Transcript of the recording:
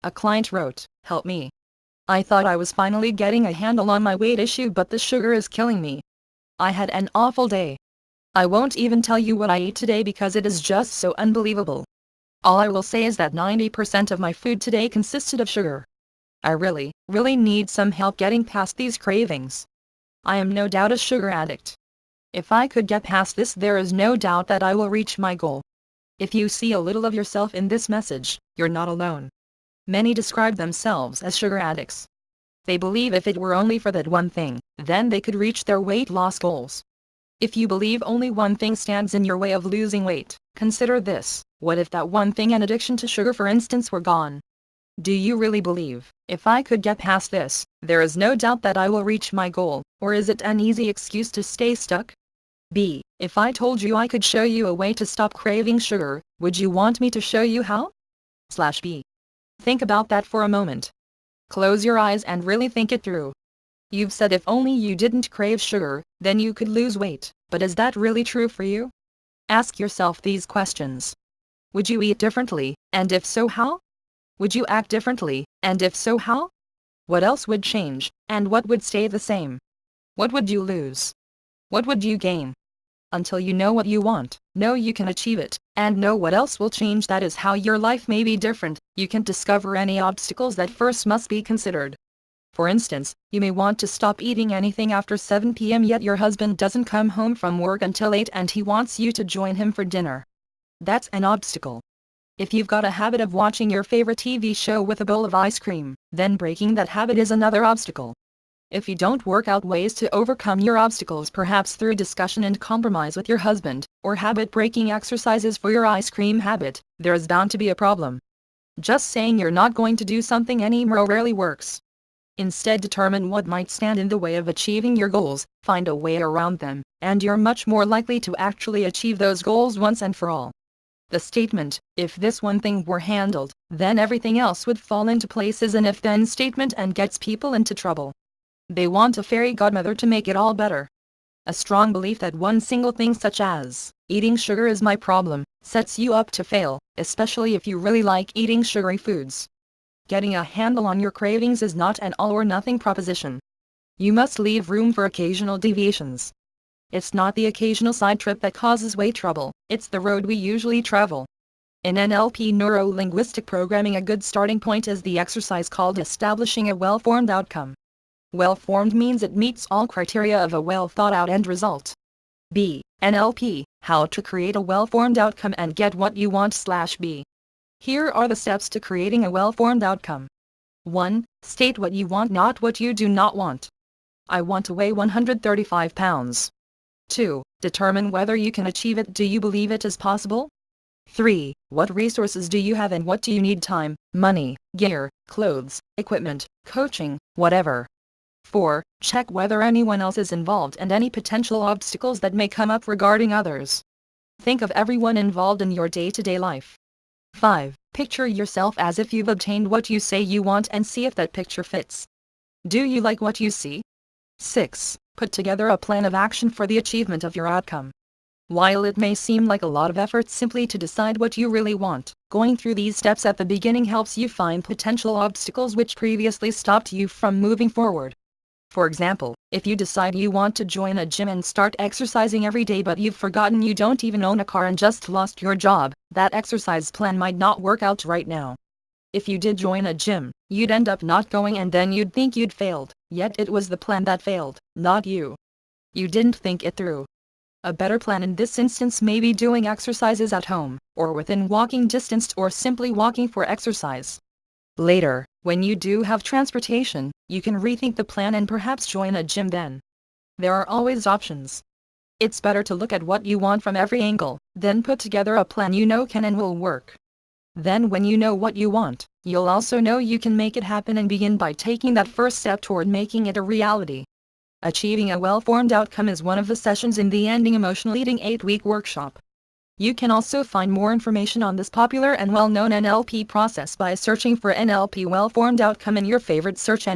A client wrote, "Help me. I thought I was finally getting a handle on my weight issue, but the sugar is killing me. I had an awful day. I won't even tell you what I ate today because it is just so unbelievable. All I will say is that 90% of my food today consisted of sugar. I really need some help getting past these cravings. I am no doubt a sugar addict. If I could get past this, there is no doubt that I will reach my goal." If you see a little of yourself in this message, you're not alone. Many describe themselves as sugar addicts. They believe if it were only for that one thing, then they could reach their weight loss goals. If you believe only one thing stands in your way of losing weight, consider this: what if that one thing, an addiction to sugar for instance, were gone? Do you really believe, if I could get past this, there is no doubt that I will reach my goal, or is it an easy excuse to stay stuck? B. If I told you I could show you a way to stop craving sugar, would you want me to show you how? B. Think about that for a moment. Close your eyes and really think it through. You've said if only you didn't crave sugar, then you could lose weight, but is that really true for you? Ask yourself these questions. Would you eat differently, and if so, how? Would you act differently, and if so, how? What else would change, and what would stay the same? What would you lose? What would you gain? Until you know what you want, know you can achieve it, and know what else will change, that is how your life may be different, you can discover any obstacles that first must be considered. For instance, you may want to stop eating anything after 7 p.m. yet your husband doesn't come home from work until 8 and he wants you to join him for dinner. That's an obstacle. If you've got a habit of watching your favorite TV show with a bowl of ice cream, then breaking that habit is another obstacle. If you don't work out ways to overcome your obstacles, perhaps through discussion and compromise with your husband, or habit-breaking exercises for your ice cream habit, there is bound to be a problem. Just saying you're not going to do something anymore rarely works. Instead, determine what might stand in the way of achieving your goals, find a way around them, and you're much more likely to actually achieve those goals once and for all. The statement, "if this one thing were handled, then everything else would fall into place," is an if-then statement and gets people into trouble. They want a fairy godmother to make it all better. A strong belief that one single thing, such as, "eating sugar is my problem," sets you up to fail, especially if you really like eating sugary foods. Getting a handle on your cravings is not an all-or-nothing proposition. You must leave room for occasional deviations. It's not the occasional side trip that causes weight trouble, it's the road we usually travel. In NLP neuro-linguistic programming, a good starting point is the exercise called establishing a well-formed outcome. Well-formed means it meets all criteria of a well-thought-out end result. B. NLP, how to create a well-formed outcome and get what you want /B. Here are the steps to creating a well-formed outcome. 1. State what you want, not what you do not want. I want to weigh 135 pounds. 2. Determine whether you can achieve it. Do you believe it is possible? 3. What resources do you have and what do you need? Time, money, gear, clothes, equipment, coaching, whatever. 4. Check whether anyone else is involved and any potential obstacles that may come up regarding others. Think of everyone involved in your day-to-day life. 5. Picture yourself as if you've obtained what you say you want and see if that picture fits. Do you like what you see? 6. Put together a plan of action for the achievement of your outcome. While it may seem like a lot of effort simply to decide what you really want, going through these steps at the beginning helps you find potential obstacles which previously stopped you from moving forward. For example, if you decide you want to join a gym and start exercising every day but you've forgotten you don't even own a car and just lost your job, that exercise plan might not work out right now. If you did join a gym, you'd end up not going and then you'd think you'd failed, yet it was the plan that failed, not you. You didn't think it through. A better plan in this instance may be doing exercises at home, or within walking distance, or simply walking for exercise. Later, when you do have transportation, you can rethink the plan and perhaps join a gym then. There are always options. It's better to look at what you want from every angle, then put together a plan you know can and will work. Then when you know what you want, you'll also know you can make it happen and begin by taking that first step toward making it a reality. Achieving a well-formed outcome is one of the sessions in the Ending Emotional Eating 8-week workshop. You can also find more information on this popular and well-known NLP process by searching for NLP well-formed outcome in your favorite search engine.